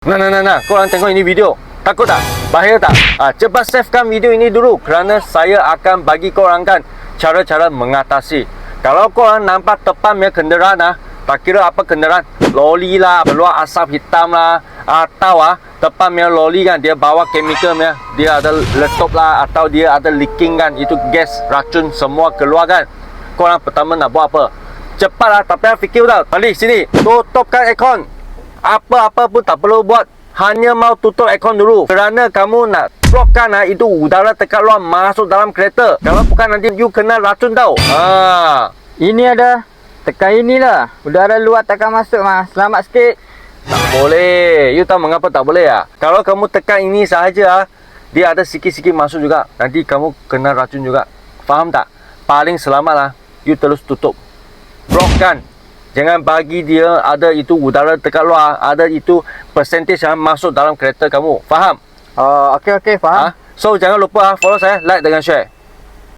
Nah, korang tengok ini video. Takut tak? Bahaya tak? Cepat savekan video ini dulu kerana saya akan bagi korang kan cara-cara mengatasi. Kalau korang nampak depan punya kenderaan tak kira apa kenderaan, lori lah, keluar asap hitam lah, atau depan punya lori kan dia bawa chemical punya, dia ada letup lah atau dia ada leaking kan, itu gas, racun semua keluar kan. Korang pertama nak buat apa? Cepatlah, tak payah fikir tau. Balik sini, tutupkan aircon. Apa-apa pun tak perlu buat, hanya mau tutup aircon dulu kerana kamu nak blockkan itu udara dekat luar masuk dalam kereta. Kalau bukan nanti you kena racun tau. Ini ada tekan inilah. Udara luar takkan masuk mas. Selamat sikit. Tak boleh. You tahu mengapa tak boleh Kalau kamu tekan ini sahaja dia ada sikit-sikit masuk juga. Nanti kamu kena racun juga. Faham tak? Paling selamatlah you terus tutup. Blockkan. Jangan bagi dia ada itu udara dekat luar, ada itu percentage yang masuk dalam kereta kamu. Faham? Oh, okey, faham. So jangan lupa follow saya, like dengan share.